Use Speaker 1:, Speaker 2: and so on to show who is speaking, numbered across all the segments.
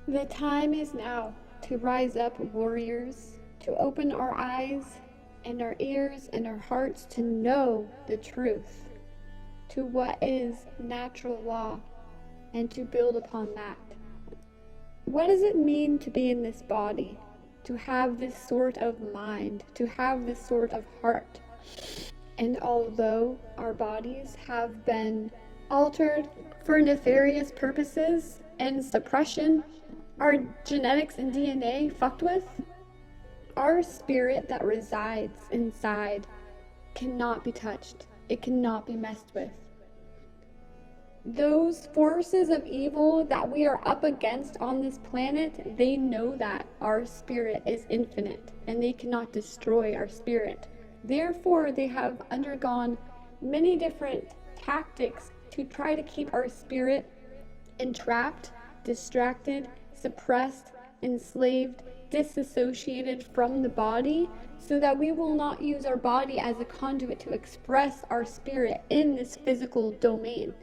Speaker 1: The time is now to rise up, warriors, to open our eyes and our ears and our hearts to know the truth, to what is natural law, and to build upon that. What does it mean to be in this body? To have this sort of mind, to have this sort of heart. And although our bodies have been altered for nefarious purposes and suppression, our genetics and DNA fucked with, our spirit that resides inside cannot be touched. It cannot be messed with. Those forces of evil that we are up against on this planet, they know that our spirit is infinite and they cannot destroy our spirit. Therefore, they have undergone many different tactics to try to keep our spirit entrapped, distracted, suppressed, enslaved, disassociated from the body, so that we will not use our body as a conduit to express our spirit in this physical domain,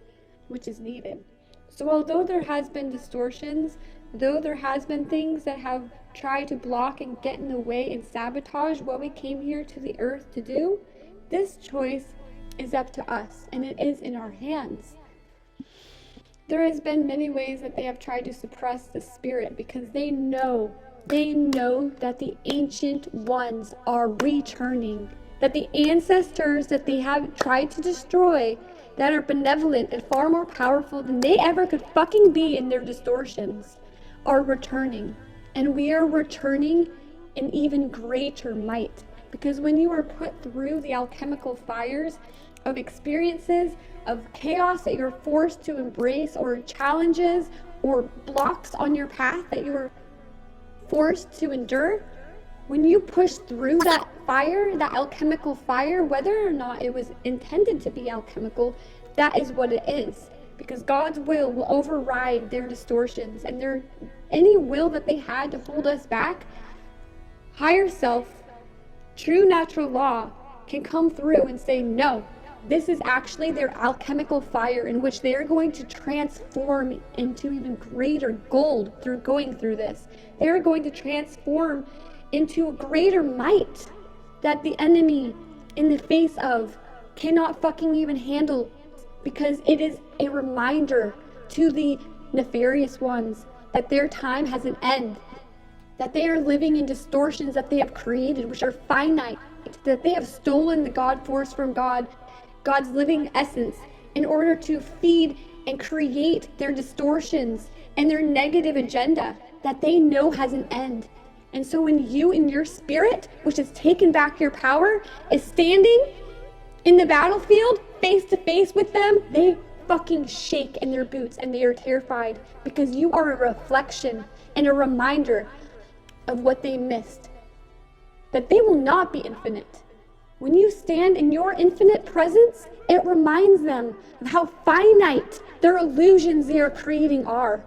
Speaker 1: which is needed. So although there has been distortions, though there has been things that have tried to block and get in the way and sabotage what we came here to the earth to do, this choice is up to us, and it is in our hands. There has been many ways that they have tried to suppress the spirit because they know that the ancient ones are returning, that the ancestors that they have tried to destroy, that are benevolent and far more powerful than they ever could fucking be in their distortions, are returning. And we are returning in even greater might. Because when you are put through the alchemical fires of experiences, of chaos that you're forced to embrace, or challenges, or blocks on your path that you are forced to endure, when you push through that fire, that alchemical fire, whether or not it was intended to be alchemical, that is what it is. Because God's will override their distortions, and any will that they had to hold us back, higher self, true natural law, can come through and say, no, this is actually their alchemical fire in which they are going to transform into even greater gold through going through this. They are going to transform into a greater might that the enemy in the face of cannot fucking even handle, because it is a reminder to the nefarious ones that their time has an end, that they are living in distortions that they have created, which are finite, that they have stolen the God force from God's living essence, in order to feed and create their distortions and their negative agenda that they know has an end. And so when you in your spirit, which has taken back your power, is standing in the battlefield face to face with them, they fucking shake in their boots and they are terrified, because you are a reflection and a reminder of what they missed, that they will not be infinite. When you stand in your infinite presence, it reminds them of how finite their illusions they are creating are.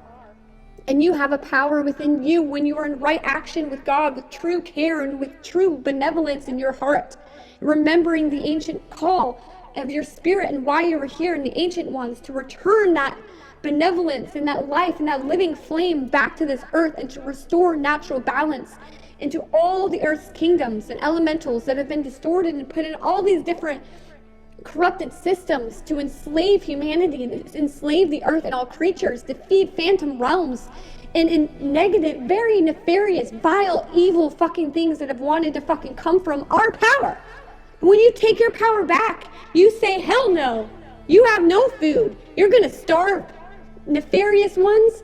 Speaker 1: And you have a power within you when you are in right action with God, with true care and with true benevolence in your heart, remembering the ancient call of your spirit and why you were here, and the ancient ones to return that benevolence and that life and that living flame back to this earth, and to restore natural balance into all the earth's kingdoms and elementals that have been distorted and put in all these different corrupted systems to enslave humanity and enslave the earth and all creatures, to feed phantom realms and in negative, very nefarious, vile, evil fucking things that have wanted to fucking come from our power. When you take your power back, you say, hell no, you have no food, you're gonna starve. Nefarious ones,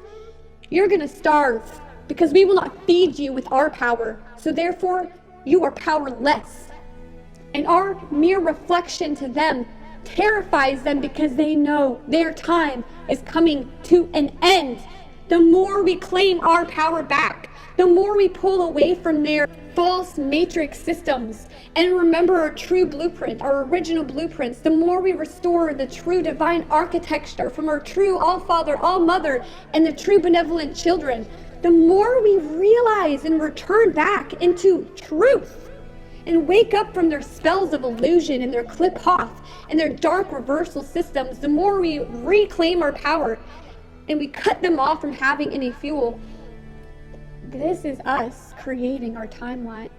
Speaker 1: you're gonna starve, because we will not feed you with our power. So therefore, you are powerless. And our mere reflection to them terrifies them, because they know their time is coming to an end. The more we claim our power back, the more we pull away from their false matrix systems and remember our true blueprint, our original blueprints, the more we restore the true divine architecture from our true All-Father, All-Mother, and the true benevolent children, the more we realize and return back into truth and wake up from their spells of illusion and their clip-off and their dark reversal systems, the more we reclaim our power and we cut them off from having any fuel. This is us creating our timeline.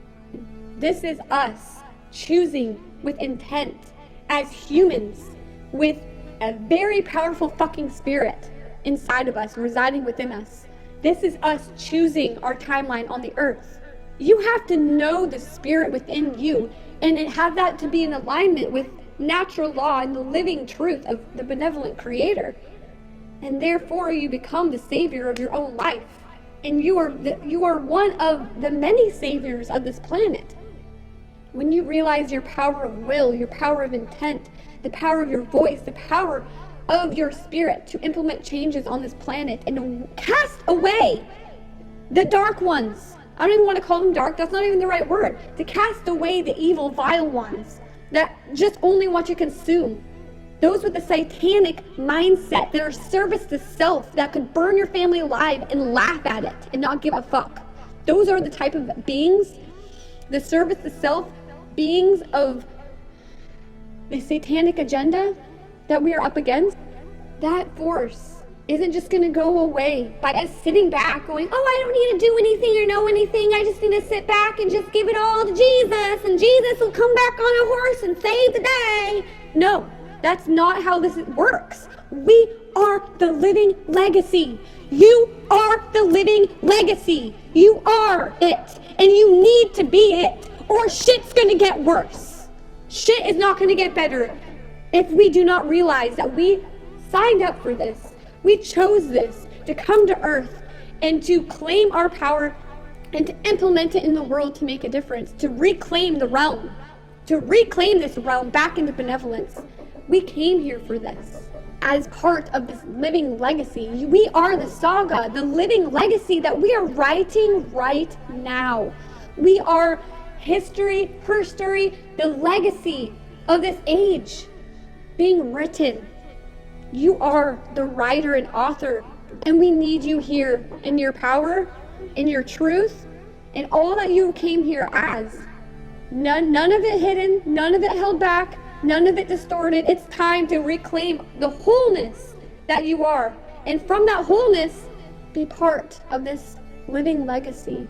Speaker 1: This is us choosing with intent as humans with a very powerful fucking spirit inside of us, residing within us. This is us choosing our timeline on the earth. You have to know the spirit within you and have that to be in alignment with natural law and the living truth of the benevolent creator. And therefore you become the savior of your own life. And you are one of the many saviors of this planet. When you realize your power of will, your power of intent, the power of your voice, the power of your spirit to implement changes on this planet and to cast away the dark ones. I don't even want to call them dark, that's not even the right word. To cast away the evil, vile ones that just only want to consume. Those with a satanic mindset that are service to self, that could burn your family alive and laugh at it and not give a fuck. Those are the type of beings, the service to self beings of the satanic agenda that we are up against. That force isn't just going to go away by us sitting back going, oh, I don't need to do anything or know anything. I just need to sit back and just give it all to Jesus, and Jesus will come back on a horse and save the day. No. That's not how this works. We are the living legacy. You are the living legacy. You are it. And you need to be it. Or shit's gonna get worse. Shit is not gonna get better if we do not realize that we signed up for this. We chose this to come to earth and to claim our power and to implement it in the world to make a difference, to reclaim the realm, to reclaim this realm back into benevolence. We came here for this as part of this living legacy. We are the saga, the living legacy that we are writing right now. We are history, her story, the legacy of this age being written. You are the writer and author, and we need you here in your power, in your truth, and all that you came here as. None of it hidden, none of it held back, none of it distorted. It's time to reclaim the wholeness that you are. And from that wholeness, be part of this living legacy.